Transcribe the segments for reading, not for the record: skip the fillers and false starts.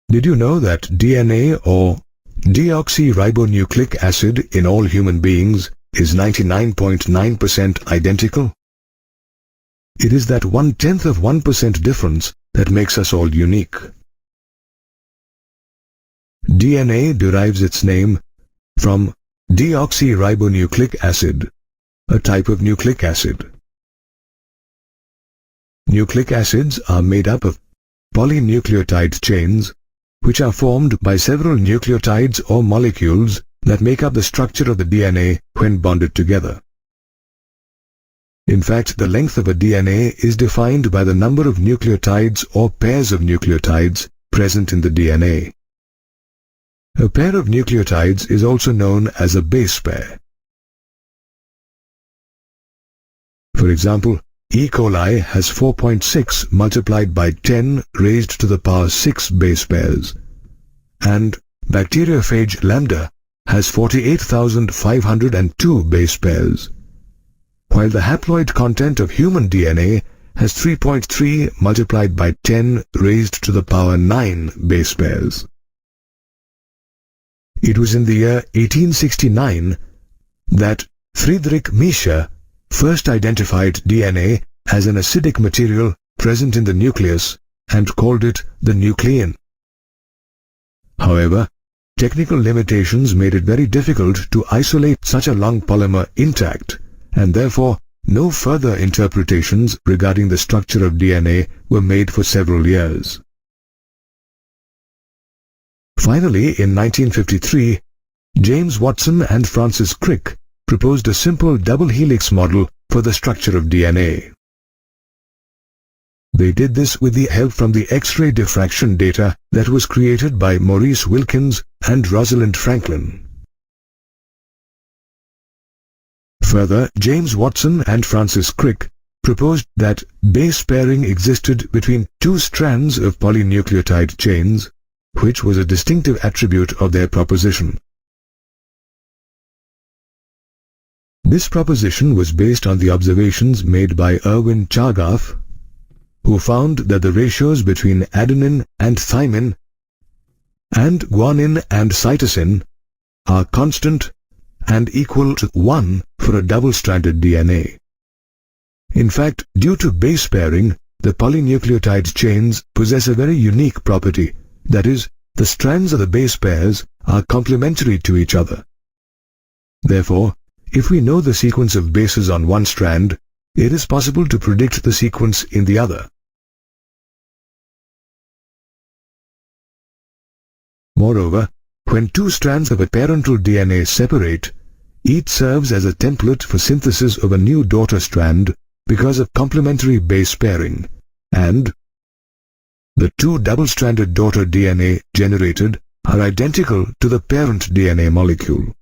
Did you know that DNA or deoxyribonucleic acid in all human beings is 99.9% identical? It is that 0.1% difference that makes us all unique. DNA derives its name from deoxyribonucleic acid, a type of nucleic acid. Nucleic acids are made up of polynucleotide chains, which are formed by several nucleotides or molecules that make up the structure of the DNA when bonded together. In fact, the length of a DNA is defined by the number of nucleotides or pairs of nucleotides present in the DNA. A pair of nucleotides is also known as a base pair. For example, E. coli has 4.6 multiplied by 10 raised to the power 6 base pairs, and bacteriophage lambda has 48,502 base pairs, while the haploid content of human DNA has 3.3 multiplied by 10 raised to the power 9 base pairs. It was in the year 1869 that Friedrich Miescher first identified DNA as an acidic material present in the nucleus and called it the nuclein. However, technical limitations made it very difficult to isolate such a long polymer intact, and therefore no further interpretations regarding the structure of DNA were made for several years. Finally, in 1953, James Watson and Francis Crick proposed a simple double helix model for the structure of DNA. They did this with the help from the X-ray diffraction data that was created by Maurice Wilkins and Rosalind Franklin. Further, James Watson and Francis Crick proposed that base pairing existed between two strands of polynucleotide chains, which was a distinctive attribute of their proposition. This proposition was based on the observations made by Erwin Chargaff, who found that the ratios between adenine and thymine and guanine and cytosine are constant and equal to 1 for a double-stranded DNA. In fact, due to base pairing, the polynucleotide chains possess a very unique property, that is, the strands of the base pairs are complementary to each other. Therefore, if we know the sequence of bases on one strand, it is possible to predict the sequence in the other. Moreover, when two strands of a parental DNA separate, each serves as a template for synthesis of a new daughter strand because of complementary base pairing, and the two double-stranded daughter DNA generated are identical to the parent DNA molecule.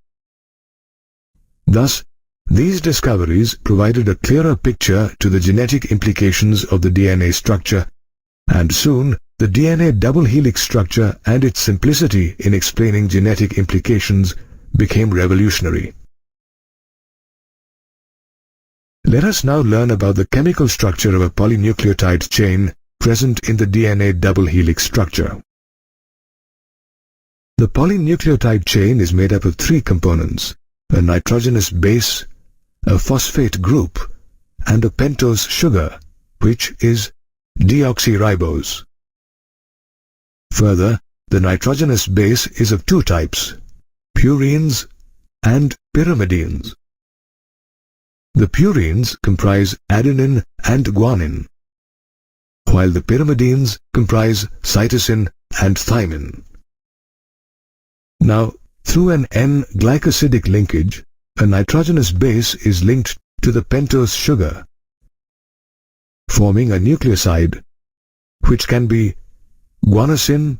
Thus, these discoveries provided a clearer picture to the genetic implications of the DNA structure, and soon the DNA double helix structure and its simplicity in explaining genetic implications became revolutionary. Let us now learn about the chemical structure of a polynucleotide chain present in the DNA double helix structure. The polynucleotide chain is made up of three components: a nitrogenous base, a phosphate group, and a pentose sugar, which is deoxyribose. Further, the nitrogenous base is of two types, purines and pyrimidines. The purines comprise adenine and guanine, while the pyrimidines comprise cytosine and thymine. Now, through an N-glycosidic linkage, a nitrogenous base is linked to the pentose sugar, forming a nucleoside, which can be guanosine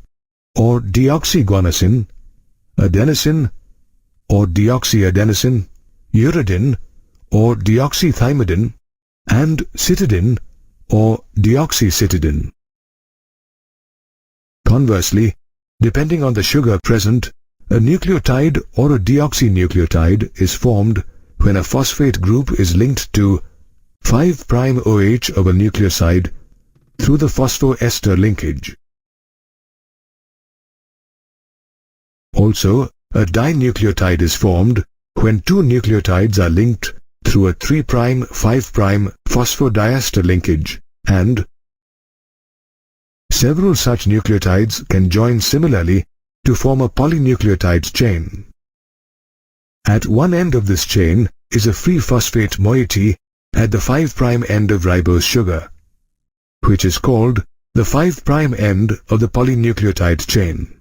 or deoxyguanosine, adenosine or deoxyadenosine, uridine or deoxythymidine, and cytidine or deoxycytidine. Conversely, depending on the sugar present, a nucleotide or a deoxynucleotide is formed when a phosphate group is linked to 5'OH of a nucleoside through the phosphoester linkage. Also, a dinucleotide is formed when two nucleotides are linked through a 3'-5' phosphodiester linkage, and several such nucleotides can join similarly to form a polynucleotide chain. At one end of this chain is a free phosphate moiety at the 5' end of ribose sugar, which is called the 5' end of the polynucleotide chain.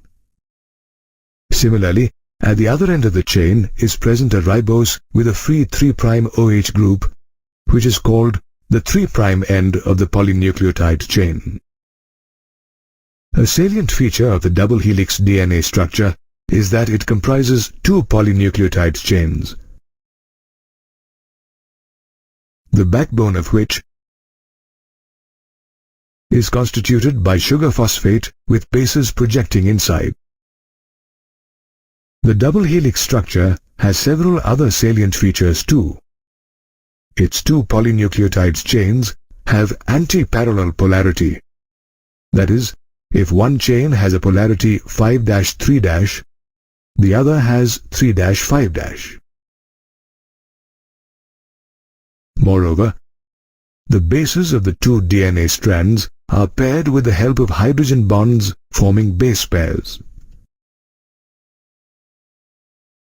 Similarly, at the other end of the chain is present a ribose with a free 3' OH group, which is called the 3' end of the polynucleotide chain. A salient feature of the double helix DNA structure is that it comprises two polynucleotide chains, the backbone of which is constituted by sugar phosphate with bases projecting inside. The double helix structure has several other salient features too. Its two polynucleotide chains have anti-parallel polarity. That is, if one chain has a polarity 5-3-, the other has 3-5-. Moreover, the bases of the two DNA strands are paired with the help of hydrogen bonds forming base pairs.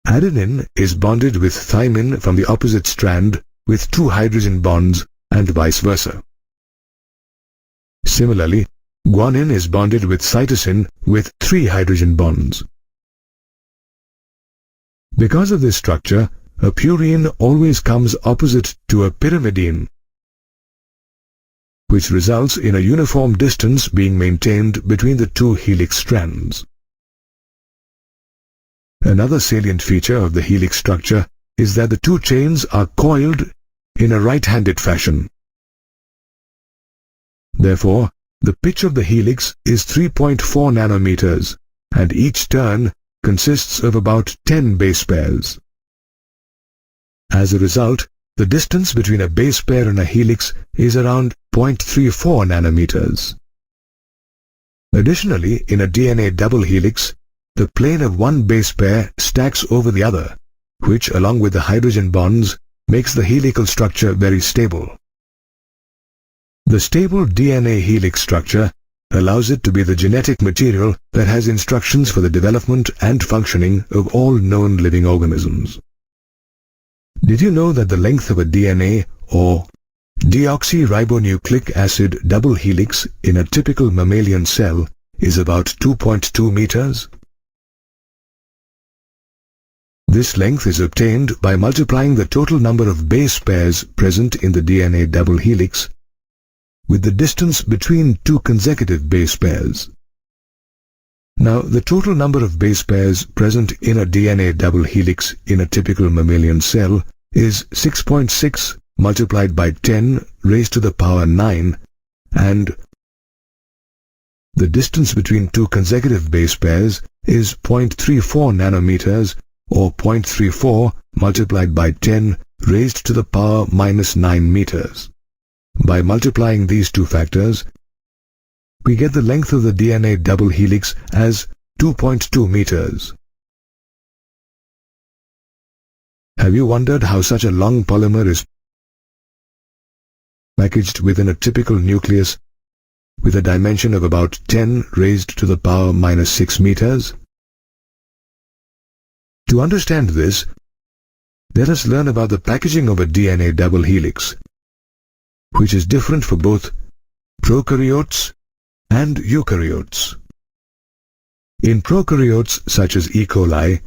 Adenine is bonded with thymine from the opposite strand with two hydrogen bonds and vice versa. Similarly, guanine is bonded with cytosine with 3 hydrogen bonds. Because of this structure, a purine always comes opposite to a pyrimidine, which results in a uniform distance being maintained between the two helix strands. Another salient feature of the helix structure is that the two chains are coiled in a right-handed fashion. Therefore, the pitch of the helix is 3.4 nanometers, and each turn consists of about 10 base pairs. As a result, the distance between a base pair and a helix is around 0.34 nanometers. Additionally, in a DNA double helix, the plane of one base pair stacks over the other, which, along with the hydrogen bonds, makes the helical structure very stable. The stable DNA helix structure allows it to be the genetic material that has instructions for the development and functioning of all known living organisms. Did you know that the length of a DNA or deoxyribonucleic acid double helix in a typical mammalian cell is about 2.2 meters? This length is obtained by multiplying the total number of base pairs present in the DNA double helix with the distance between two consecutive base pairs. Now, the total number of base pairs present in a DNA double helix in a typical mammalian cell is 6.6 multiplied by 10 raised to the power 9, and the distance between two consecutive base pairs is 0.34 nanometers, or 0.34 multiplied by 10 raised to the power minus 9 meters. By multiplying these two factors, we get the length of the DNA double helix as 2.2 meters. Have you wondered how such a long polymer is packaged within a typical nucleus with a dimension of about 10 raised to the power minus 6 meters? To understand this, let us learn about the packaging of a DNA double helix, which is different for both prokaryotes and eukaryotes. In prokaryotes such as E. coli,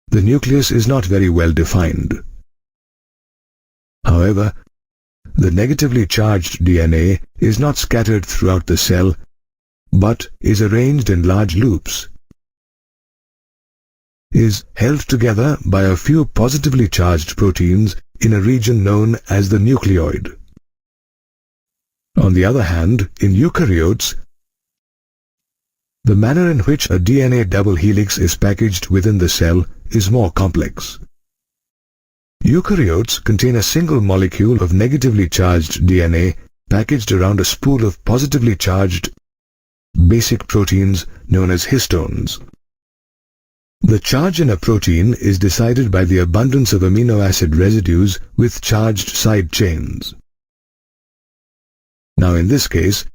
the nucleus is not very well defined. However, the negatively charged DNA is not scattered throughout the cell, but is arranged in large loops, is held together by a few positively charged proteins in a region known as the nucleoid. On the other hand, in eukaryotes, the manner in which a DNA double helix is packaged within the cell is more complex. Eukaryotes contain a single molecule of negatively charged DNA packaged around a spool of positively charged basic proteins known as histones. The charge in a protein is decided by the abundance of amino acid residues with charged side chains. Now in this case,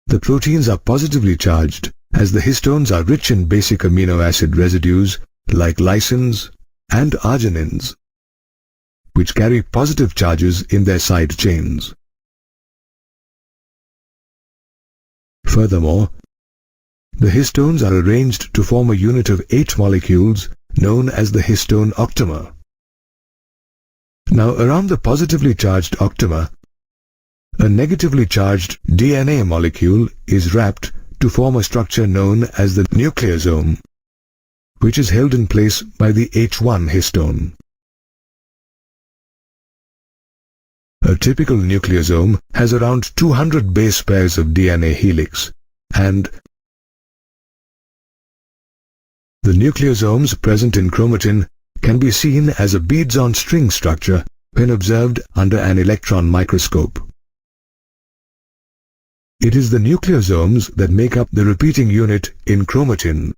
the proteins are positively charged as the histones are rich in basic amino acid residues like lysines and arginines, which carry positive charges in their side chains. Furthermore, the histones are arranged to form a unit of 8 molecules known as the histone octamer. Now around the positively charged octamer, a negatively charged DNA molecule is wrapped to form a structure known as the nucleosome, which is held in place by the H1 histone. A typical nucleosome has around 200 base pairs of DNA helix, and the nucleosomes present in chromatin can be seen as a beads-on-string structure when observed under an electron microscope. It is the nucleosomes that make up the repeating unit in chromatin,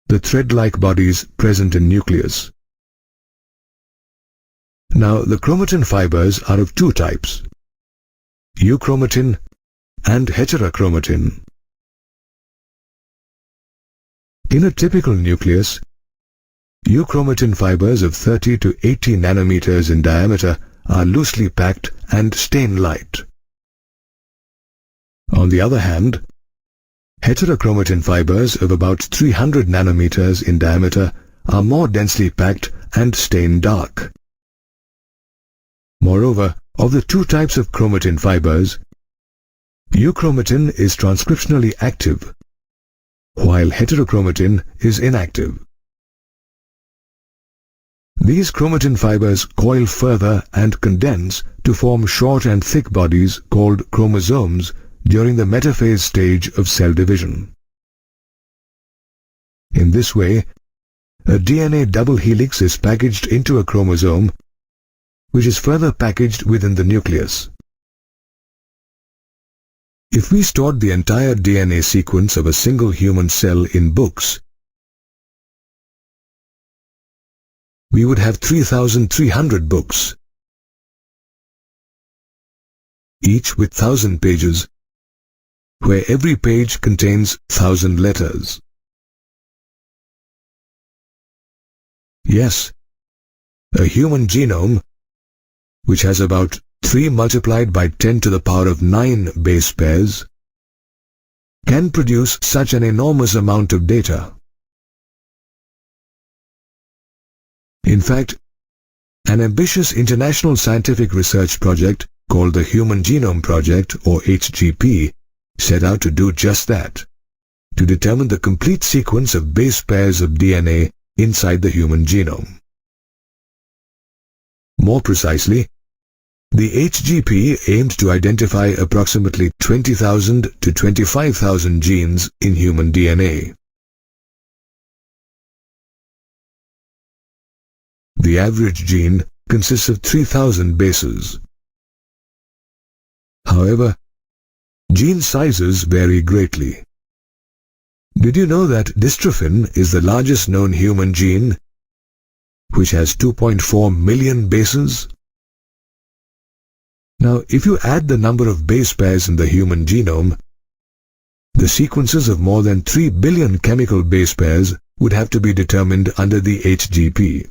the thread-like bodies present in nucleus. Now, the chromatin fibers are of two types, euchromatin and heterochromatin. In a typical nucleus, euchromatin fibers of 30 to 80 nanometers in diameter are loosely packed and stain light. On the other hand, heterochromatin fibers of about 300 nanometers in diameter are more densely packed and stain dark. Moreover, of the two types of chromatin fibers, euchromatin is transcriptionally active, while heterochromatin is inactive. These chromatin fibers coil further and condense to form short and thick bodies called chromosomes during the metaphase stage of cell division. In this way, a DNA double helix is packaged into a chromosome, which is further packaged within the nucleus. If we stored the entire DNA sequence of a single human cell in books, we would have 3,300 books, each with 1,000 pages, where every page contains 1,000 letters. Yes, a human genome, which has about 3 multiplied by 10 to the power of 9 base pairs, can produce such an enormous amount of data. In fact, an ambitious international scientific research project called the Human Genome Project, or HGP, set out to do just that, to determine the complete sequence of base pairs of DNA inside the human genome. More precisely, the HGP aimed to identify approximately 20,000 to 25,000 genes in human DNA. The average gene consists of 3,000 bases. However, gene sizes vary greatly. Did you know that dystrophin is the largest known human gene, which has 2.4 million bases? Now, if you add the number of base pairs in the human genome, the sequences of more than 3 billion chemical base pairs would have to be determined under the HGP.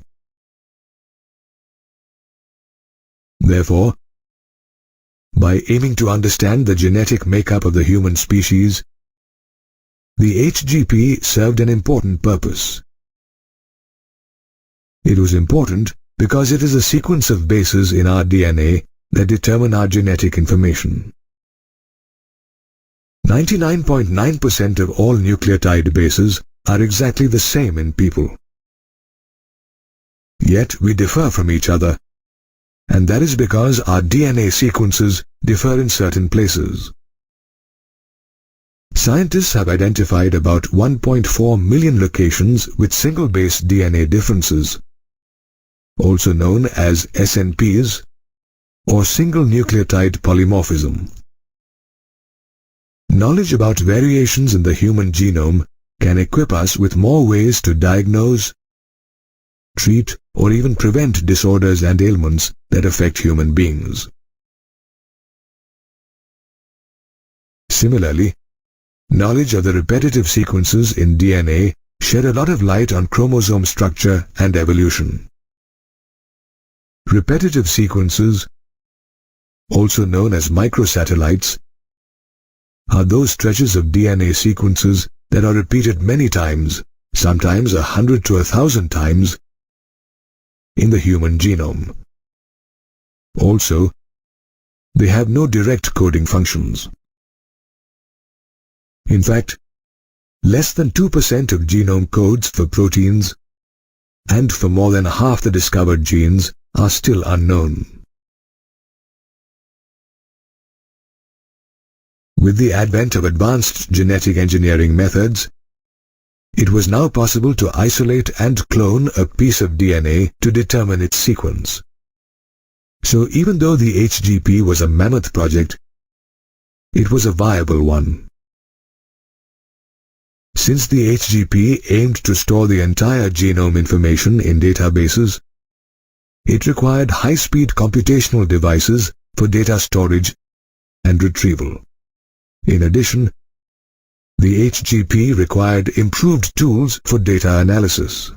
Therefore, by aiming to understand the genetic makeup of the human species, the HGP served an important purpose. It was important because it is a sequence of bases in our DNA that determine our genetic information. 99.9% of all nucleotide bases are exactly the same in people. Yet we differ from each other, and that is because our DNA sequences differ in certain places. Scientists have identified about 1.4 million locations with single-base DNA differences, also known as SNPs, or single nucleotide polymorphism. Knowledge about variations in the human genome can equip us with more ways to diagnose, treat, or even prevent disorders and ailments that affect human beings. Similarly, knowledge of the repetitive sequences in DNA shed a lot of light on chromosome structure and evolution. Repetitive sequences, also known as microsatellites, are those stretches of DNA sequences that are repeated many times, sometimes 100 to 1,000 times, in the human genome. Also, they have no direct coding functions. In fact, less than 2% of genome codes for proteins, and for more than half the discovered genes, are still unknown. With the advent of advanced genetic engineering methods, it was now possible to isolate and clone a piece of DNA to determine its sequence. So even though the HGP was a mammoth project, it was a viable one. Since the HGP aimed to store the entire genome information in databases, it required high-speed computational devices for data storage and retrieval. In addition, the HGP required improved tools for data analysis.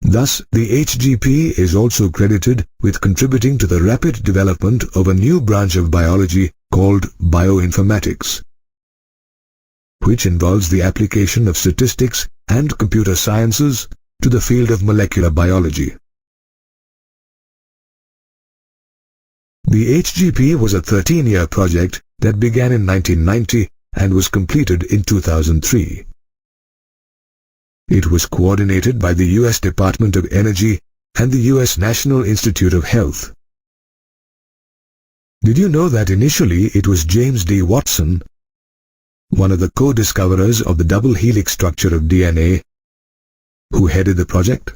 Thus, the HGP is also credited with contributing to the rapid development of a new branch of biology called bioinformatics, which involves the application of statistics and computer sciences to the field of molecular biology. The HGP was a 13-year project that began in 1990 and was completed in 2003. It was coordinated by the U.S. Department of Energy and the U.S. National Institute of Health. Did you know that initially it was James D. Watson, one of the co-discoverers of the double helix structure of DNA, who headed the project?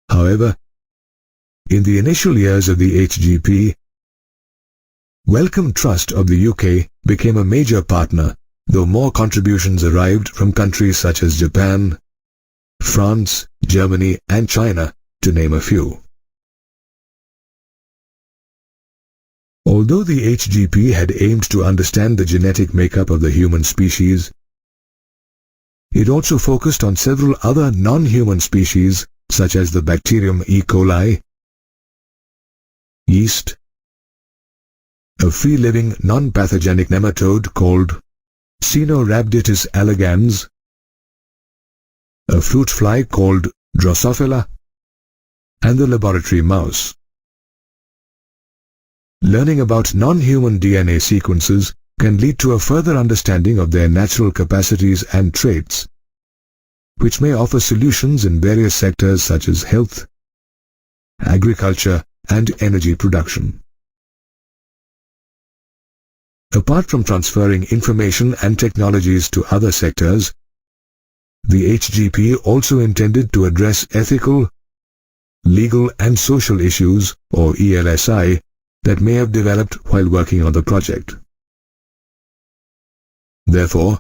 However, in the initial years of the HGP, Wellcome Trust of the UK became a major partner, though more contributions arrived from countries such as Japan, France, Germany, and China, to name a few. Although the HGP had aimed to understand the genetic makeup of the human species, it also focused on several other non-human species such as the bacterium E. coli, yeast, a free-living non-pathogenic nematode called Caenorhabditis elegans, a fruit fly called Drosophila, and the laboratory mouse. Learning about non-human DNA sequences can lead to a further understanding of their natural capacities and traits, which may offer solutions in various sectors such as health, agriculture, and energy production. Apart from transferring information and technologies to other sectors, the HGP also intended to address ethical, legal, and social issues, or ELSI, that may have developed while working on the project. Therefore,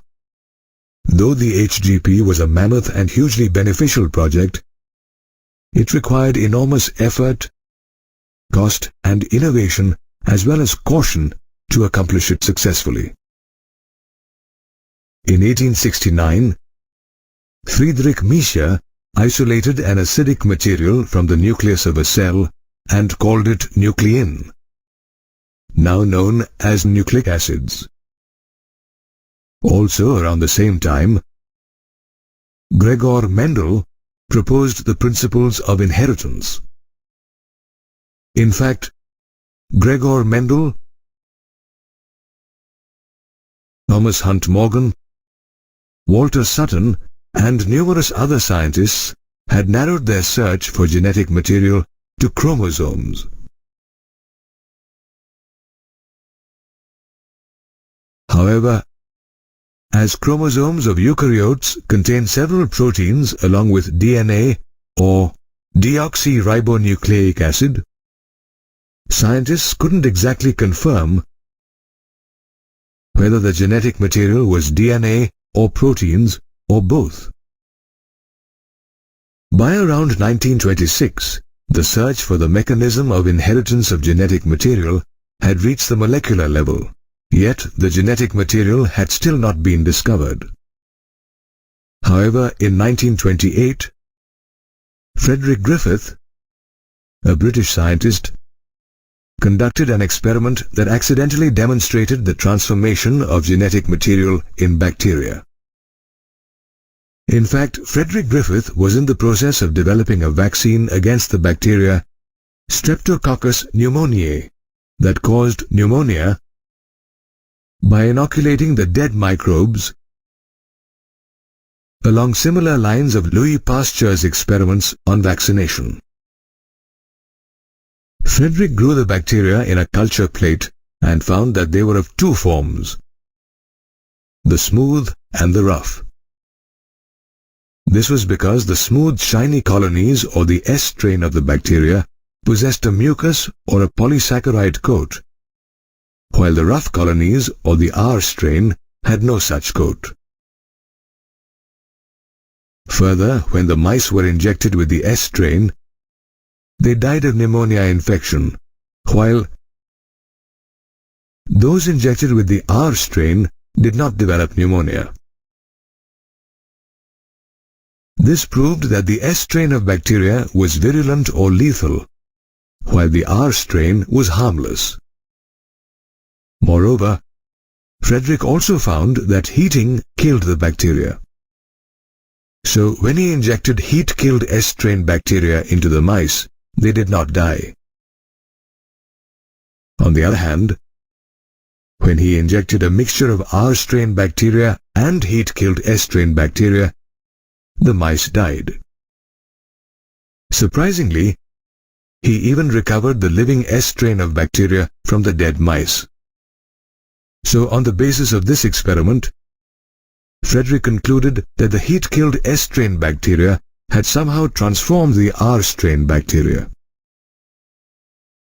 though the HGP was a mammoth and hugely beneficial project, it required enormous effort, cost, and innovation, as well as caution, to accomplish it successfully. In 1869, Friedrich Miescher isolated an acidic material from the nucleus of a cell and called it nuclein, now known as nucleic acids. Also around the same time, Gregor Mendel proposed the principles of inheritance. In fact, Gregor Mendel, Thomas Hunt Morgan, Walter Sutton, and numerous other scientists had narrowed their search for genetic material to chromosomes. However, as chromosomes of eukaryotes contain several proteins along with DNA or deoxyribonucleic acid, scientists couldn't exactly confirm whether the genetic material was DNA or proteins or both. By around 1926, the search for the mechanism of inheritance of genetic material had reached the molecular level, yet the genetic material had still not been discovered. However, in 1928, Frederick Griffith, a British scientist, conducted an experiment that accidentally demonstrated the transformation of genetic material in bacteria. In fact, Frederick Griffith was in the process of developing a vaccine against the bacteria Streptococcus pneumoniae that caused pneumonia by inoculating the dead microbes along similar lines of Louis Pasteur's experiments on vaccination. Frederick grew the bacteria in a culture plate and found that they were of two forms, the smooth and the rough. This was because the smooth, shiny colonies or the S strain of the bacteria possessed a mucus or a polysaccharide coat, while the rough colonies or the R strain had no such coat. Further, when the mice were injected with the S strain, they died of pneumonia infection, while those injected with the R strain did not develop pneumonia. This proved that the S strain of bacteria was virulent or lethal, while the R strain was harmless. Moreover, Frederick also found that heating killed the bacteria. So when he injected heat-killed S strain bacteria into the mice, they did not die. On the other hand, when he injected a mixture of R strain bacteria and heat-killed S strain bacteria, the mice died. Surprisingly, he even recovered the living S strain of bacteria from the dead mice. So on the basis of this experiment, Frederick concluded that the heat-killed S strain bacteria had somehow transformed the R strain bacteria.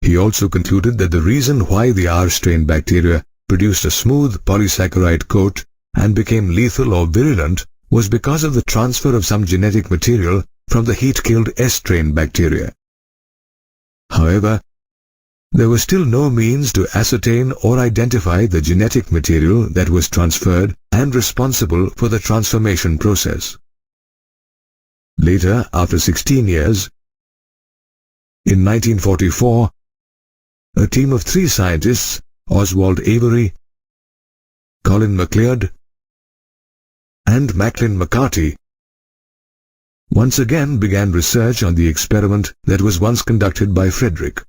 He also concluded that the reason why the R strain bacteria produced a smooth polysaccharide coat and became lethal or virulent was because of the transfer of some genetic material from the heat-killed S strain bacteria. However, there was still no means to ascertain or identify the genetic material that was transferred and responsible for the transformation process. Later, after 16 years, in 1944, a team of 3 scientists, Oswald Avery, Colin MacLeod, and Macklin McCarty, once again began research on the experiment that was once conducted by Frederick.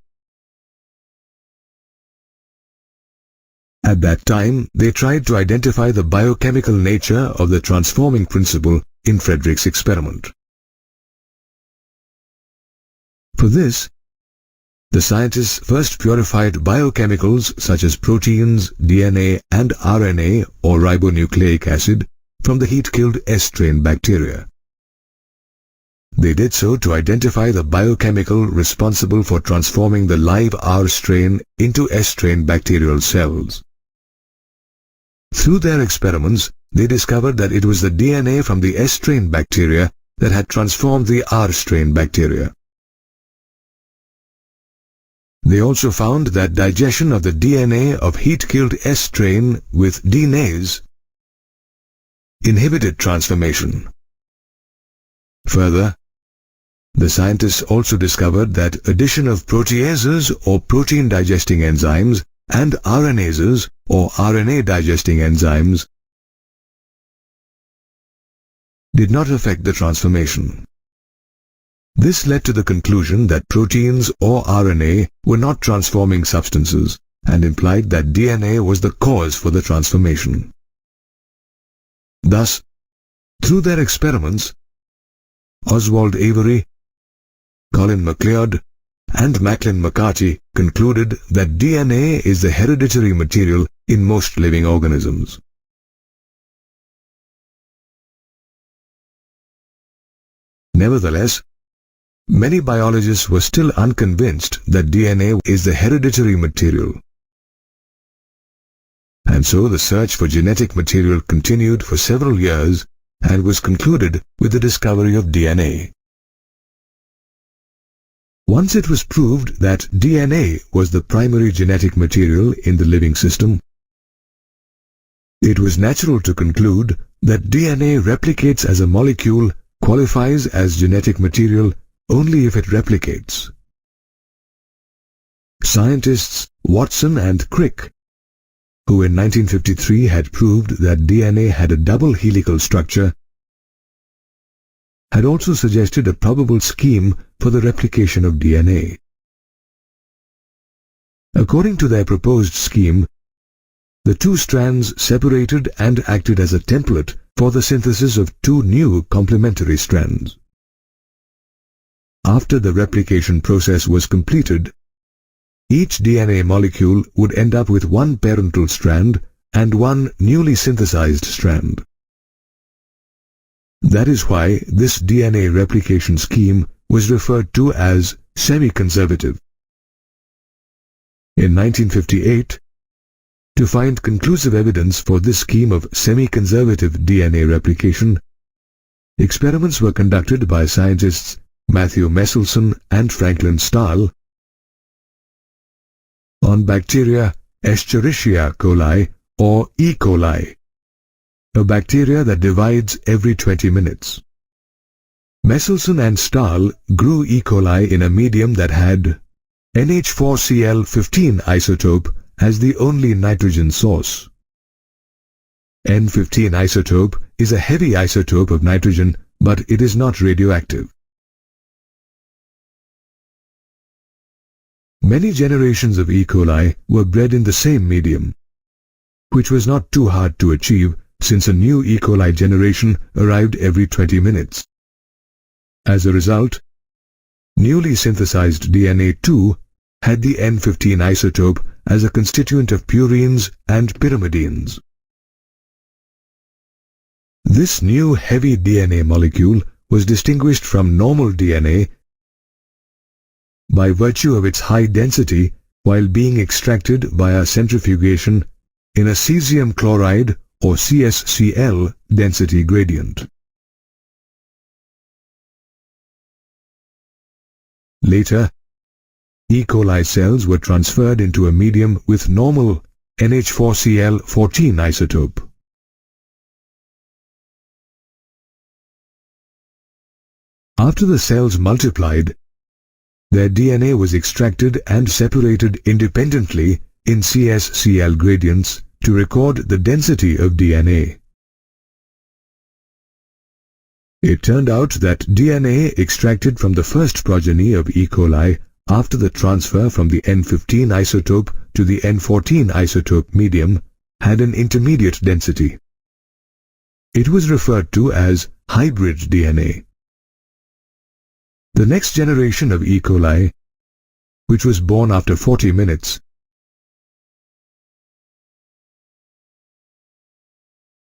At that time, they tried to identify the biochemical nature of the transforming principle in Frederick's experiment. For this, the scientists first purified biochemicals such as proteins, DNA, and RNA or ribonucleic acid from the heat-killed S strain bacteria. They did so to identify the biochemical responsible for transforming the live R strain into S strain bacterial cells. Through their experiments, they discovered that it was the DNA from the S strain bacteria that had transformed the R strain bacteria. They also found that digestion of the DNA of heat-killed S strain with DNase inhibited transformation. Further, the scientists also discovered that addition of proteases or protein-digesting enzymes and RNases or RNA-digesting enzymes did not affect the transformation. This led to the conclusion that proteins or RNA were not transforming substances and implied that DNA was the cause for the transformation. Thus, through their experiments, Oswald Avery, Colin MacLeod, and Macklin McCarty concluded that DNA is the hereditary material in most living organisms. Nevertheless, many biologists were still unconvinced that DNA is the hereditary material. and so the search for genetic material continued for several years and was concluded with the discovery of DNA. Once it was proved that DNA was the primary genetic material in the living system, it was natural to conclude that DNA replicates as a molecule, qualifies as genetic material only if it replicates. Scientists Watson and Crick, who in 1953 had proved that DNA had a double helical structure, had also suggested a probable scheme for the replication of DNA. According to their proposed scheme, the two strands separated and acted as a template for the synthesis of two new complementary strands. After the replication process was completed, each DNA molecule would end up with one parental strand and one newly synthesized strand. That is why this DNA replication scheme was referred to as semi-conservative. In 1958, to find conclusive evidence for this scheme of semi-conservative DNA replication, experiments were conducted by scientists Matthew Meselson and Franklin Stahl on bacteria Escherichia coli or E. coli, a bacteria that divides every 20 minutes. Meselson and Stahl grew E. coli in a medium that had NH4Cl15 isotope as the only nitrogen source. N15 isotope is a heavy isotope of nitrogen, but it is not radioactive. Many generations of E. coli were bred in the same medium, which was not too hard to achieve since a new E. coli generation arrived every 20 minutes. As a result, newly synthesized DNA too had the N15 isotope as a constituent of purines and pyrimidines. This new heavy DNA molecule was distinguished from normal DNA by virtue of its high density while being extracted via centrifugation in a cesium chloride or CsCl density gradient. Later, E. coli cells were transferred into a medium with normal NH4Cl14 isotope. After the cells multiplied, their DNA was extracted and separated independently in CsCl gradients to record the density of DNA. It turned out that DNA extracted from the first progeny of E. coli after the transfer from the N15 isotope to the N14 isotope medium had an intermediate density. It was referred to as hybrid DNA. The next generation of E. coli, which was born after 40 minutes,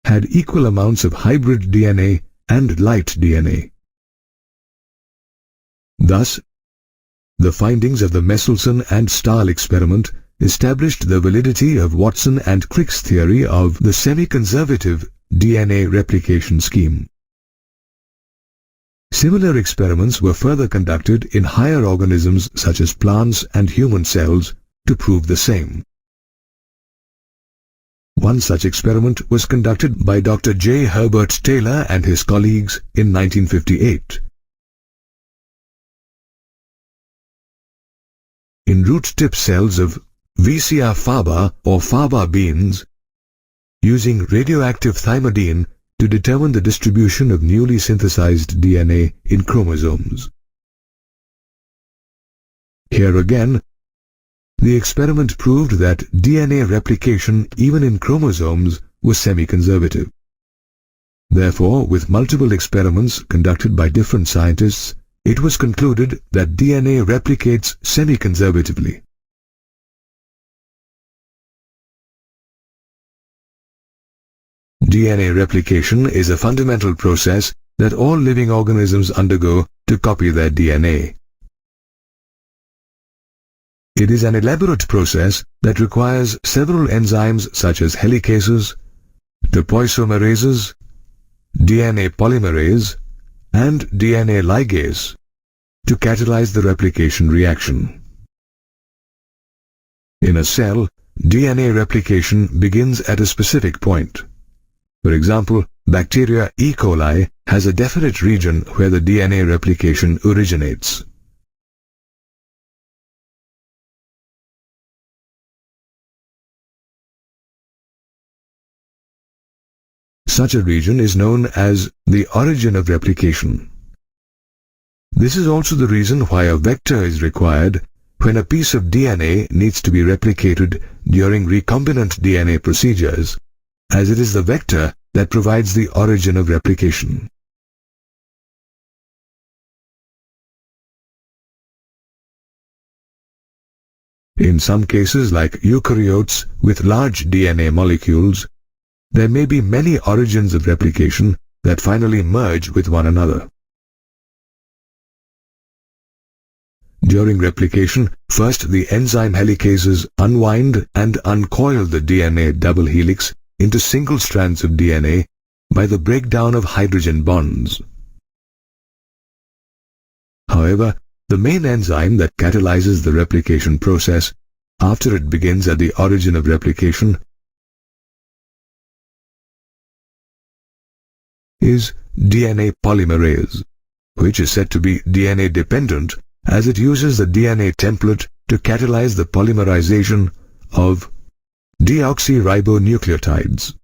had equal amounts of hybrid DNA and light DNA. Thus, the findings of the Meselson and Stahl experiment established the validity of Watson and Crick's theory of the semi-conservative DNA replication scheme. Similar experiments were further conducted in higher organisms such as plants and human cells to prove the same. One such experiment was conducted by Dr. J. Herbert Taylor and his colleagues in 1958. In root tip cells of Vicia faba or faba beans, using radioactive thymidine to determine the distribution of newly synthesized DNA in chromosomes. Here again, the experiment proved that DNA replication even in chromosomes was semi-conservative. Therefore, with multiple experiments conducted by different scientists, it was concluded that DNA replicates semi-conservatively. DNA replication is a fundamental process that all living organisms undergo to copy their DNA. It is an elaborate process that requires several enzymes such as helicases, topoisomerases, DNA polymerase, and DNA ligase to catalyze the replication reaction. In a cell, DNA replication begins at a specific point. For example, bacteria E. coli has a definite region where the DNA replication originates. Such a region is known as the origin of replication. This is also the reason why a vector is required when a piece of DNA needs to be replicated during recombinant DNA procedures, as it is the vector that provides the origin of replication. In some cases, like eukaryotes with large DNA molecules, there may be many origins of replication that finally merge with one another. During replication, first the enzyme helicases unwind and uncoil the DNA double helix into single strands of DNA by the breakdown of hydrogen bonds. However, the main enzyme that catalyzes the replication process after it begins at the origin of replication is DNA polymerase, which is said to be DNA dependent as it uses the DNA template to catalyze the polymerization of deoxyribonucleotides.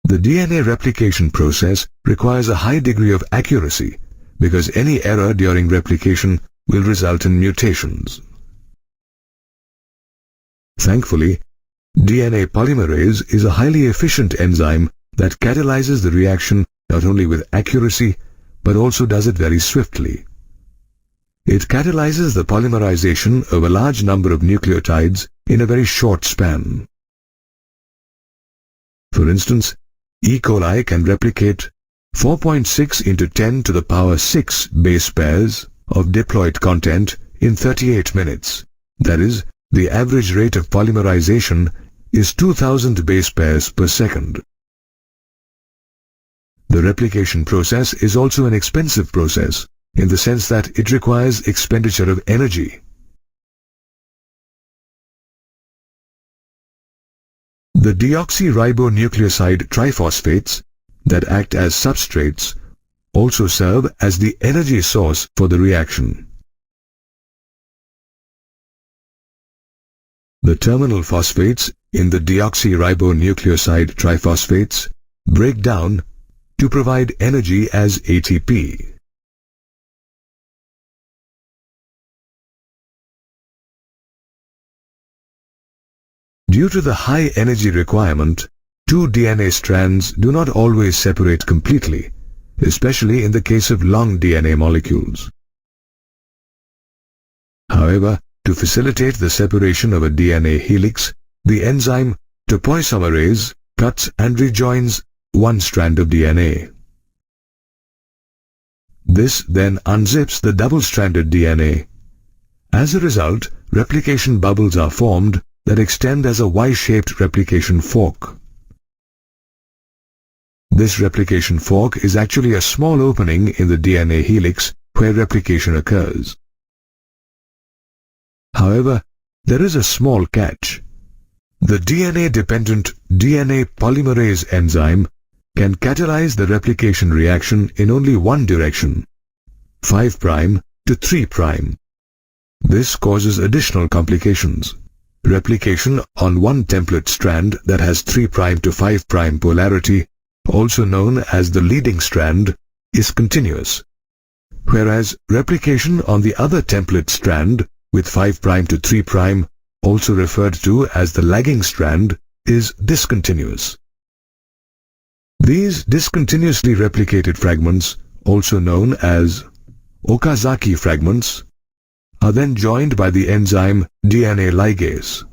The DNA replication process requires a high degree of accuracy because any error during replication will result in mutations. Thankfully, DNA polymerase is a highly efficient enzyme that catalyzes the reaction not only with accuracy but also does it very swiftly. It catalyzes the polymerization of a large number of nucleotides in a very short span. For instance, E. coli can replicate 4.6 into 10 to the power 6 base pairs of diploid content in 38 minutes. That is, the average rate of polymerization is 2000 base pairs per second. The replication process is also an expensive process in the sense that it requires expenditure of energy. The deoxyribonucleoside triphosphates that act as substrates also serve as the energy source for the reaction. The terminal phosphates in the deoxyribonucleoside triphosphates break down to provide energy as ATP. Due to the high energy requirement, two DNA strands do not always separate completely, especially in the case of long DNA molecules. However, to facilitate the separation of a DNA helix, the enzyme topoisomerase cuts and rejoins one strand of DNA. This then unzips the double-stranded DNA. As a result, replication bubbles are formed that extend as a Y-shaped replication fork. This replication fork is actually a small opening in the DNA helix where replication occurs. However, there is a small catch. The DNA-dependent DNA polymerase enzyme can catalyze the replication reaction in only one direction, 5' to 3'. This causes additional complications. Replication on one template strand that has 3' to 5' polarity, also known as the leading strand, is continuous, whereas replication on the other template strand with 5' to 3', also referred to as the lagging strand, is discontinuous. These discontinuously replicated fragments, also known as Okazaki fragments, are then joined by the enzyme DNA ligase.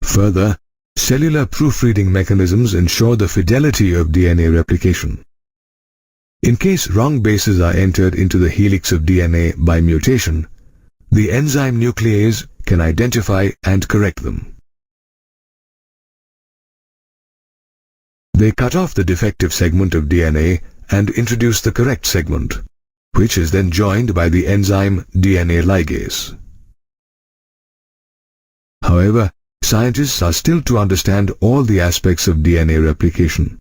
Further, cellular proofreading mechanisms ensure the fidelity of DNA replication. In case wrong bases are entered into the helix of DNA by mutation, the enzyme nuclease can identify and correct them. They cut off the defective segment of DNA and introduce the correct segment, which is then joined by the enzyme DNA ligase. However, scientists are still to understand all the aspects of DNA replication.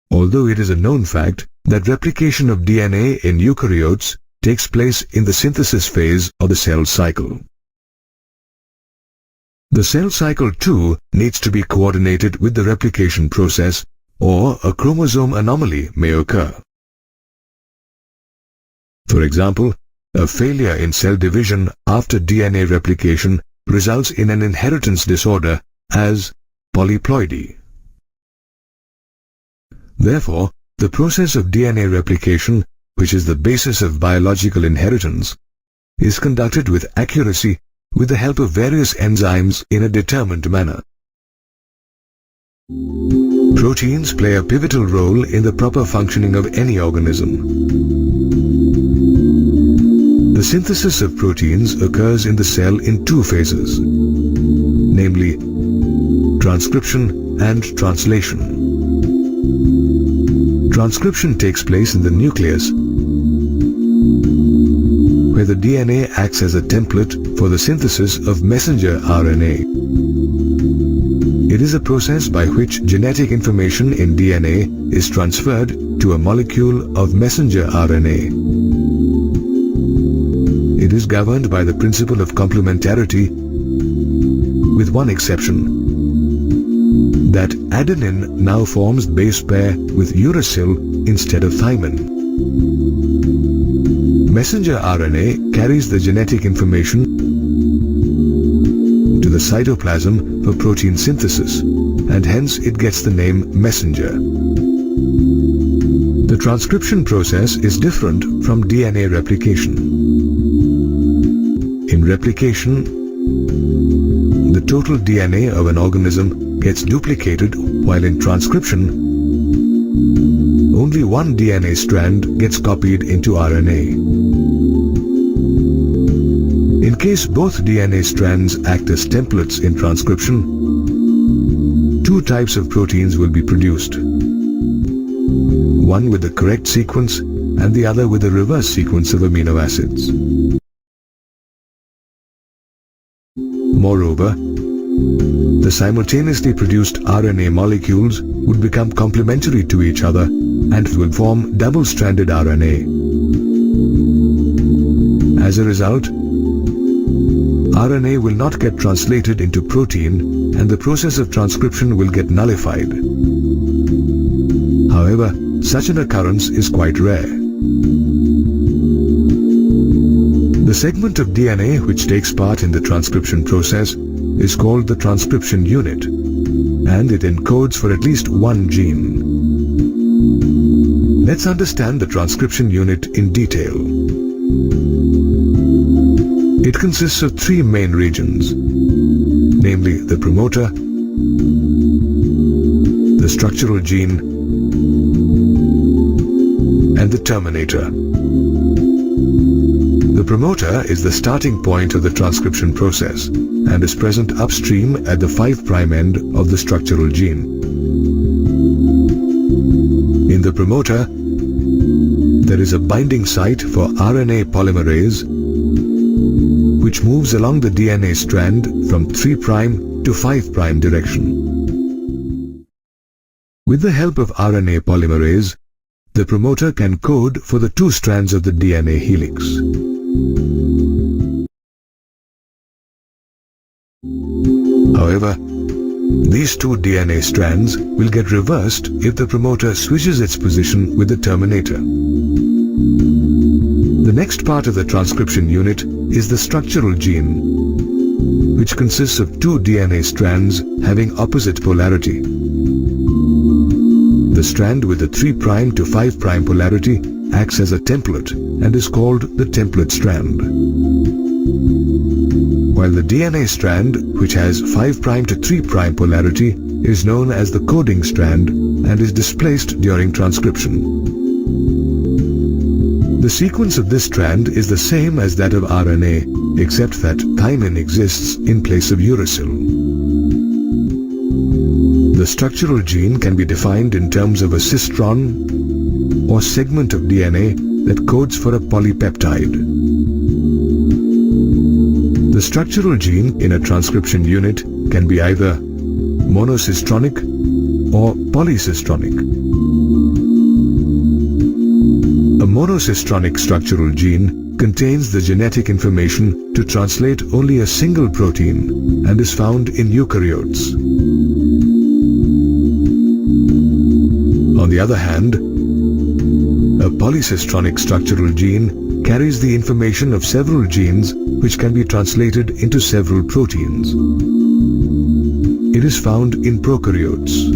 Although it is a known fact that replication of DNA in eukaryotes takes place in the synthesis phase of the cell cycle. The cell cycle too needs to be coordinated with the replication process, or a chromosome anomaly may occur. For example, a failure in cell division after DNA replication results in an inheritance disorder as polyploidy. Therefore, the process of DNA replication, which is the basis of biological inheritance, is conducted with accuracy with the help of various enzymes in a determined manner. Proteins play a pivotal role in the proper functioning of any organism. The synthesis of proteins occurs in the cell in two phases, namely transcription and translation. Transcription takes place in the nucleus, where the DNA acts as a template for the synthesis of messenger RNA. It is a process by which genetic information in DNA is transferred to a molecule of messenger RNA. It is governed by the principle of complementarity, with one exception, that adenine now forms base pair with uracil instead of thymine. Messenger RNA carries the genetic information to the cytoplasm for protein synthesis, and hence it gets the name messenger. The transcription process is different from DNA replication. In replication, the total DNA of an organism gets duplicated, while in transcription, only one DNA strand gets copied into RNA. In case both DNA strands act as templates in transcription, two types of proteins will be produced. One with the correct sequence and the other with the reverse sequence of amino acids. Moreover, the simultaneously produced RNA molecules would become complementary to each other and will form double-stranded RNA. As a result, RNA will not get translated into protein and the process of transcription will get nullified. However, such an occurrence is quite rare. The segment of DNA which takes part in the transcription process is called the transcription unit, and it encodes for at least one gene. Let's understand the transcription unit in detail. It consists of three main regions, namely the promoter, the structural gene, and the terminator. The promoter is the starting point of the transcription process and is present upstream at the 5' end of the structural gene. In the promoter, there is a binding site for RNA polymerase, which moves along the DNA strand from 3' to 5' direction. With the help of RNA polymerase, the promoter can code for the two strands of the DNA helix. However, these two DNA strands will get reversed if the promoter switches its position with the terminator. The next part of the transcription unit is the structural gene, which consists of two DNA strands having opposite polarity. The strand with the 3' to 5' polarity acts as a template and is called the template strand, while the DNA strand, which has 5' to 3' polarity, is known as the coding strand and is displaced during transcription. The sequence of this strand is the same as that of RNA, except that thymine exists in place of uracil. The structural gene can be defined in terms of a cistron or segment of DNA that codes for a polypeptide. The structural gene in a transcription unit can be either monocistronic or polycistronic. A monocistronic structural gene contains the genetic information to translate only a single protein and is found in eukaryotes. On the other hand, a polycistronic structural gene carries the information of several genes which can be translated into several proteins. It is found in prokaryotes.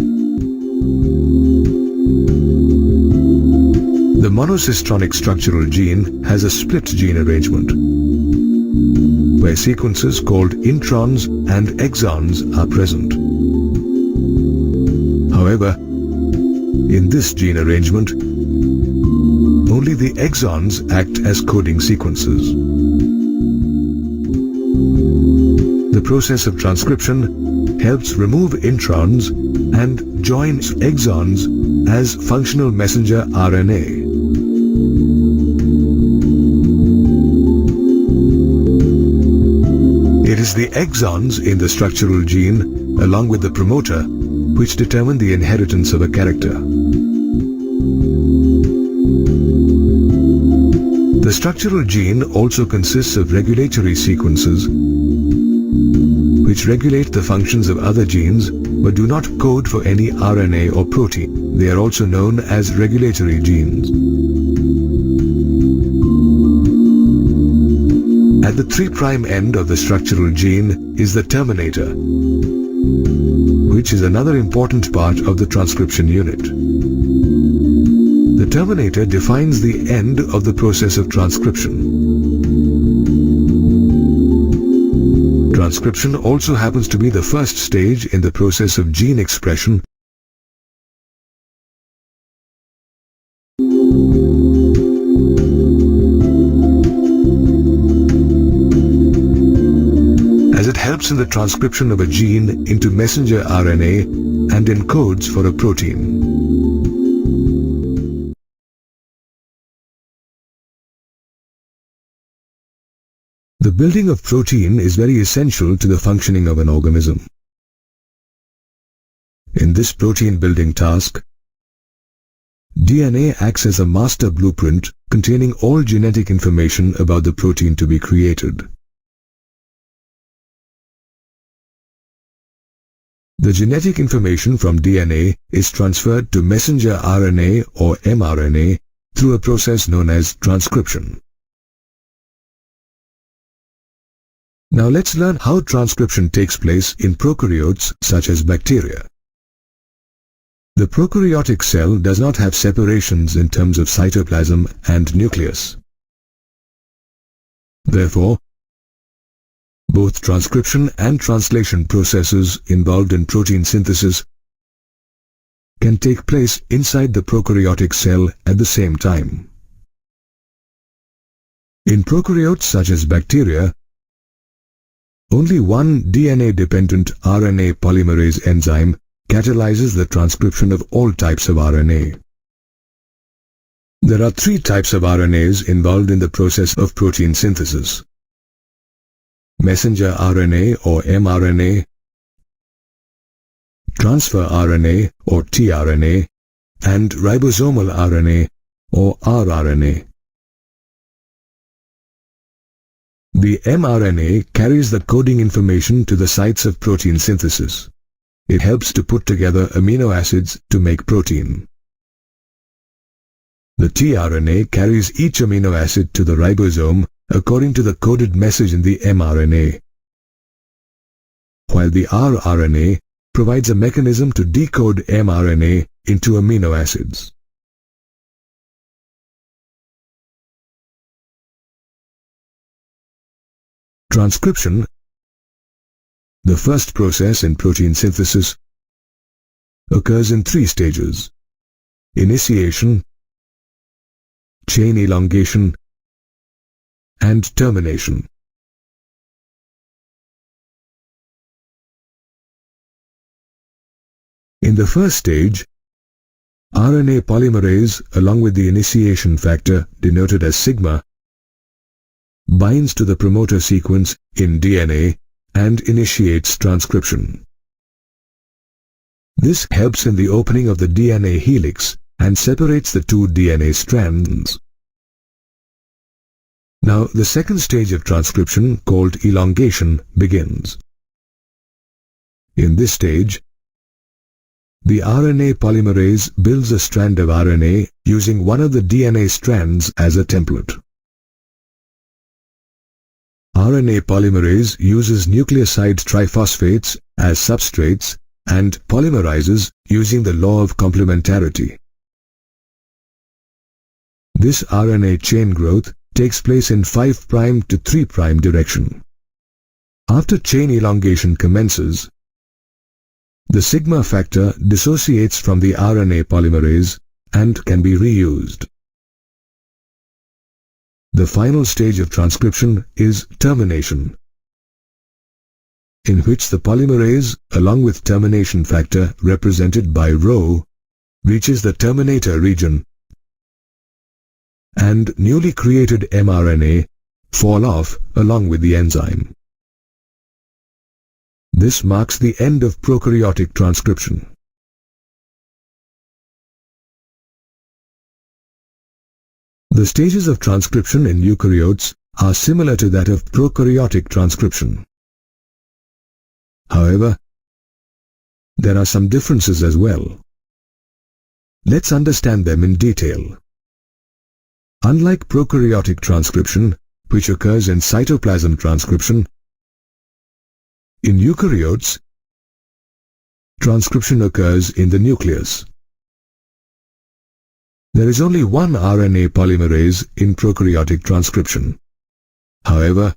The monocistronic structural gene has a split gene arrangement, where sequences called introns and exons are present. However, in this gene arrangement, only the exons act as coding sequences. The process of transcription helps remove introns and joins exons as functional messenger RNA. It is the exons in the structural gene, along with the promoter, which determine the inheritance of a character. The structural gene also consists of regulatory sequences which regulate the functions of other genes but do not code for any RNA or protein. They are also known as regulatory genes. At the 3' end of the structural gene is the terminator, which is another important part of the transcription unit. The terminator defines the end of the process of transcription. Transcription also happens to be the first stage in the process of gene expression. As it helps in the transcription of a gene into messenger RNA and encodes for a protein. The building of protein is very essential to the functioning of an organism. In this protein building task, DNA acts as a master blueprint containing all genetic information about the protein to be created. The genetic information from DNA is transferred to messenger RNA or mRNA through a process known as transcription. Now let's learn how transcription takes place in prokaryotes such as bacteria. The prokaryotic cell does not have separations in terms of cytoplasm and nucleus. Therefore, both transcription and translation processes involved in protein synthesis can take place inside the prokaryotic cell at the same time. In prokaryotes such as bacteria, only one DNA-dependent RNA polymerase enzyme catalyzes the transcription of all types of RNA. There are 3 types of RNAs involved in the process of protein synthesis: messenger RNA or mRNA, transfer RNA or tRNA, and ribosomal RNA or rRNA. The mRNA carries the coding information to the sites of protein synthesis. It helps to put together amino acids to make protein. The tRNA carries each amino acid to the ribosome according to the coded message in the mRNA, while the rRNA provides a mechanism to decode mRNA into amino acids. Transcription, the first process in protein synthesis, occurs in 3 stages: initiation, chain elongation, and termination. In the first stage, RNA polymerase, along with the initiation factor denoted as sigma, binds to the promoter sequence in DNA and initiates transcription. This helps in the opening of the DNA helix and separates the two DNA strands. Now, the second stage of transcription, called elongation, begins. In this stage, the RNA polymerase builds a strand of RNA using one of the DNA strands as a template. RNA polymerase uses nucleoside triphosphates as substrates and polymerizes using the law of complementarity. This RNA chain growth takes place in 5' to 3' direction. After chain elongation commences, the sigma factor dissociates from the RNA polymerase and can be reused. The final stage of transcription is termination, in which the polymerase, along with termination factor represented by Rho, reaches the terminator region, and newly created mRNA fall off along with the enzyme. This marks the end of prokaryotic transcription. The stages of transcription in eukaryotes are similar to that of prokaryotic transcription. However, there are some differences as well. Let's understand them in detail. Unlike prokaryotic transcription, which occurs in cytoplasm transcription, in eukaryotes, transcription occurs in the nucleus. There is only one RNA polymerase in prokaryotic transcription. However,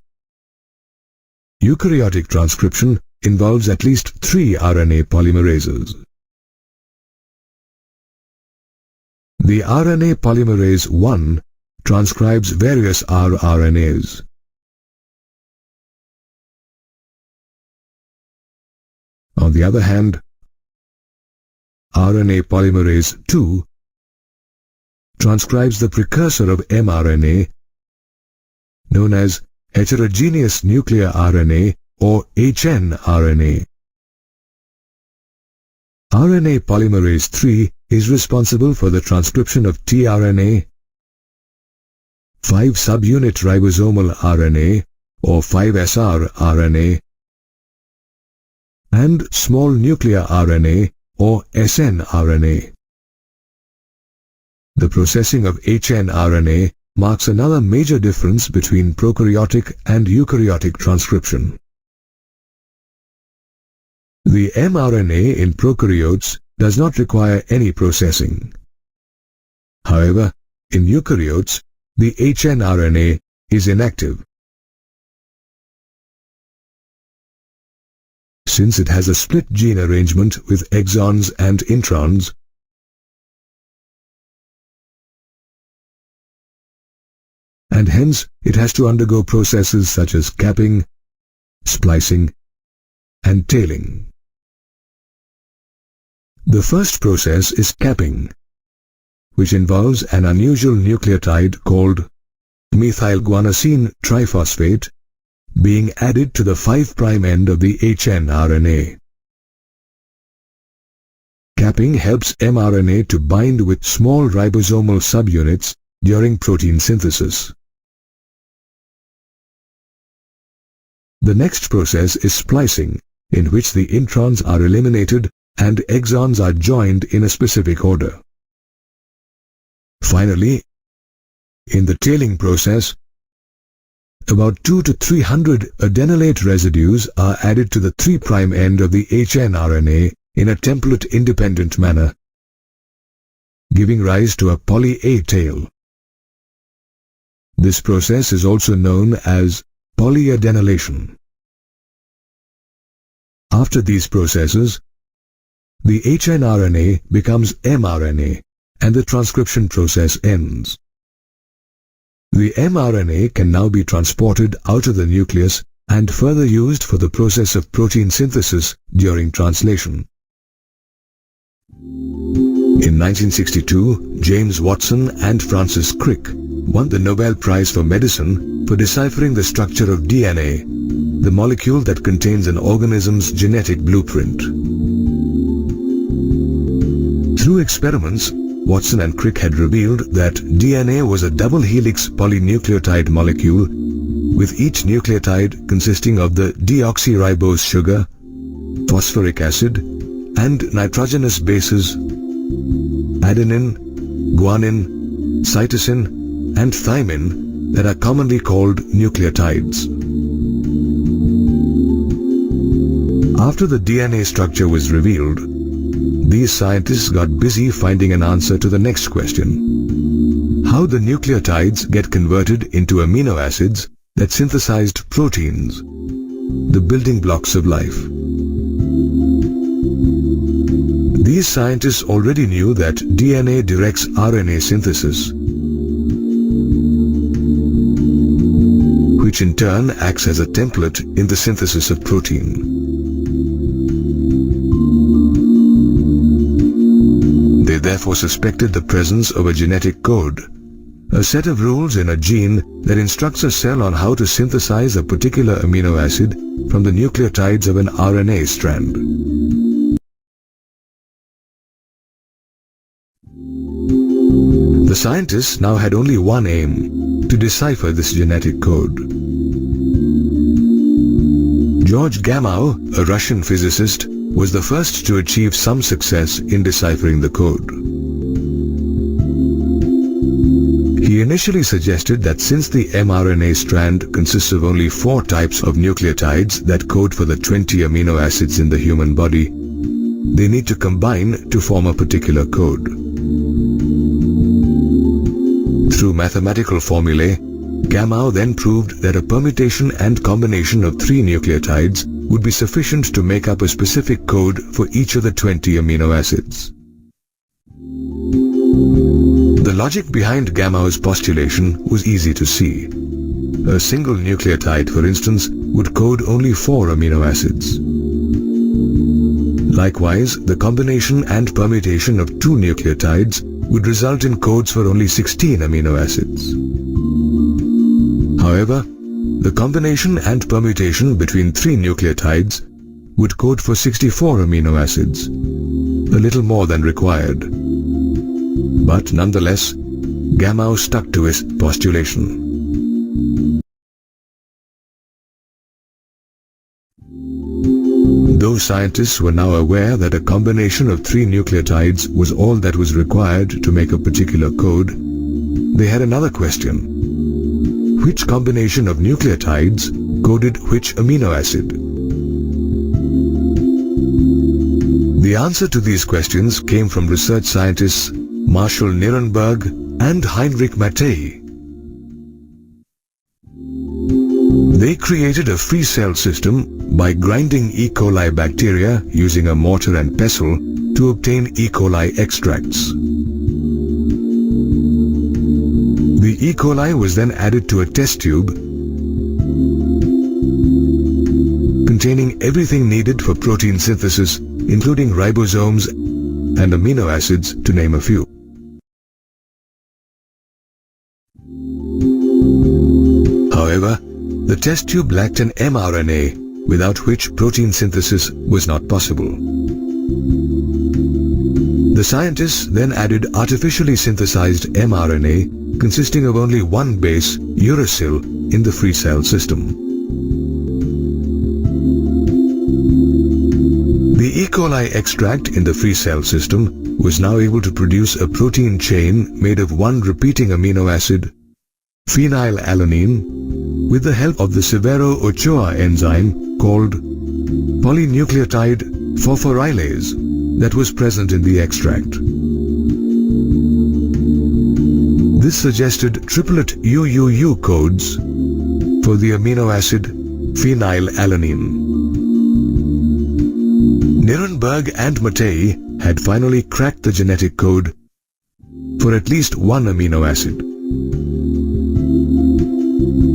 eukaryotic transcription involves at least 3 RNA polymerases. The RNA polymerase 1 transcribes various rRNAs. On the other hand, RNA polymerase 2 transcribes the precursor of mRNA, known as heterogeneous nuclear RNA or hnRNA. RNA polymerase 3 is responsible for the transcription of tRNA, 5' subunit ribosomal RNA or 5SR RNA, and small nuclear RNA or snRNA. The processing of hnRNA marks another major difference between prokaryotic and eukaryotic transcription. The mRNA in prokaryotes does not require any processing. However, in eukaryotes, the hnRNA is inactive. Since it has a split gene arrangement with exons and introns, and hence it has to undergo processes such as capping, splicing, and tailing. The first process is capping, which involves an unusual nucleotide called methylguanosine triphosphate being added to the 5' end of the hnRNA. Capping helps mRNA to bind with small ribosomal subunits during protein synthesis. The next process is splicing, in which the introns are eliminated and exons are joined in a specific order. Finally, in the tailing process, about 200 to 300 adenylate residues are added to the 3' end of the hnRNA in a template-independent manner, giving rise to a poly-A tail. This process is also known as polyadenylation. After these processes, the hnRNA becomes mRNA and the transcription process ends. The mRNA can now be transported out of the nucleus and further used for the process of protein synthesis during translation. In 1962, James Watson and Francis Crick won the Nobel Prize for Medicine for deciphering the structure of DNA, the molecule that contains an organism's genetic blueprint. Through experiments, Watson and Crick had revealed that DNA was a double helix polynucleotide molecule, with each nucleotide consisting of the deoxyribose sugar, phosphoric acid, and nitrogenous bases adenine, guanine, cytosine, and thymine that are commonly called nucleotides. After the DNA structure was revealed, these scientists got busy finding an answer to the next question: how the nucleotides get converted into amino acids that synthesized proteins, the building blocks of life. These scientists already knew that DNA directs RNA synthesis, which in turn acts as a template in the synthesis of protein. They therefore suspected the presence of a genetic code, a set of rules in a gene that instructs a cell on how to synthesize a particular amino acid from the nucleotides of an RNA strand. The scientists now had only one aim: to decipher this genetic code. George Gamow, a Russian physicist, was the first to achieve some success in deciphering the code. He initially suggested that since the mRNA strand consists of only 4 types of nucleotides that code for the 20 amino acids in the human body, they need to combine to form a particular code. Through mathematical formulae, Gamow then proved that a permutation and combination of 3 nucleotides would be sufficient to make up a specific code for each of the 20 amino acids. The logic behind Gamow's postulation was easy to see. A single nucleotide, for instance, would code only 4 amino acids. Likewise, the combination and permutation of 2 nucleotides would result in codes for only 16 amino acids. However, the combination and permutation between 3 nucleotides would code for 64 amino acids, a little more than required. But nonetheless, Gamow stuck to his postulation. Though scientists were now aware that a combination of 3 nucleotides was all that was required to make a particular code, they had another question: which combination of nucleotides coded which amino acid? The answer to these questions came from research scientists Marshall Nirenberg and Heinrich Mattei. They created a free cell system by grinding E. coli bacteria using a mortar and pestle to obtain E. coli extracts. The E. coli was then added to a test tube containing everything needed for protein synthesis, including ribosomes and amino acids, to name a few. However, the test tube lacked an mRNA, without which protein synthesis was not possible. The scientists then added artificially synthesized mRNA consisting of only one base, uracil, in the free cell system. The E. coli extract in the free cell system was now able to produce a protein chain made of one repeating amino acid, phenylalanine, with the help of the Severo-Ochoa enzyme called polynucleotide phosphorylase that was present in the extract. This suggested triplet UUU codes for the amino acid phenylalanine. Nirenberg and Mattei had finally cracked the genetic code for at least one amino acid.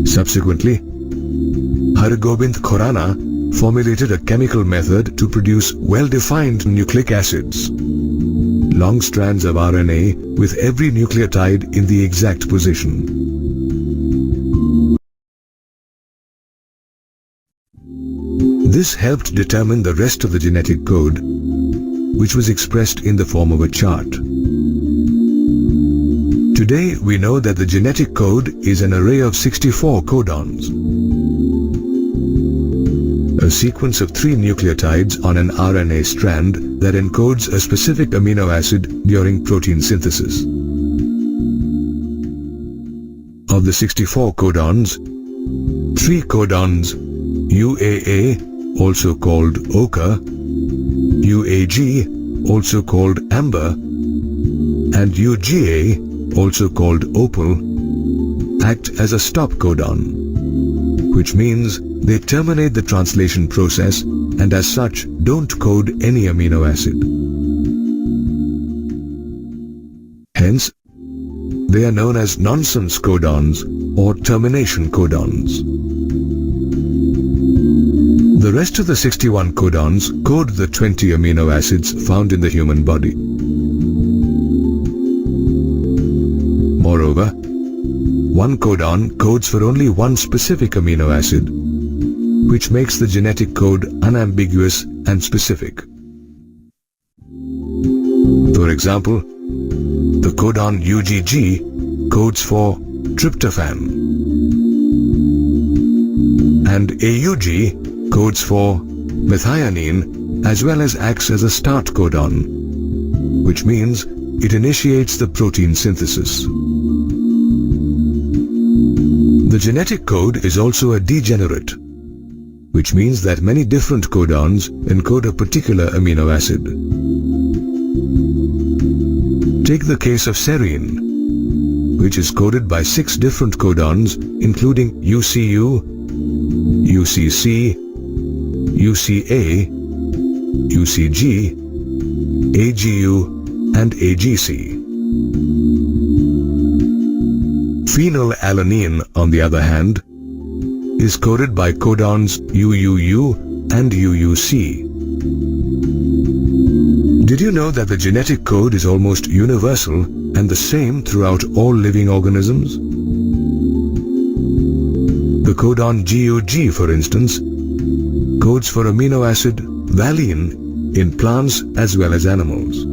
Subsequently, Hargobind Khorana formulated a chemical method to produce well-defined nucleic acids, long strands of RNA with every nucleotide in the exact position. This helped determine the rest of the genetic code, which was expressed in the form of a chart. Today, we know that the genetic code is an array of 64 codons, a sequence of 3 nucleotides on an RNA strand that encodes a specific amino acid during protein synthesis. Of the 64 codons, 3 codons, UAA, also called ochre, UAG, also called amber, and UGA, also called opal, act as a stop codon, which means they terminate the translation process and as such don't code any amino acid. Hence, they are known as nonsense codons or termination codons. The rest of the 61 codons code the 20 amino acids found in the human body. Moreover, one codon codes for only one specific amino acid, which makes the genetic code unambiguous and specific. For example, the codon UGG codes for tryptophan, and AUG codes for methionine as well as acts as a start codon, which means it initiates the protein synthesis. The genetic code is also a degenerate, which means that many different codons encode a particular amino acid. Take the case of serine, which is coded by 6 different codons including UCU, UCC, UCA, UCG, AGU, and AGC. Phenylalanine, on the other hand, is coded by codons UUU and UUC. Did you know that the genetic code is almost universal and the same throughout all living organisms? The codon GUG, for instance, codes for amino acid valine in plants as well as animals.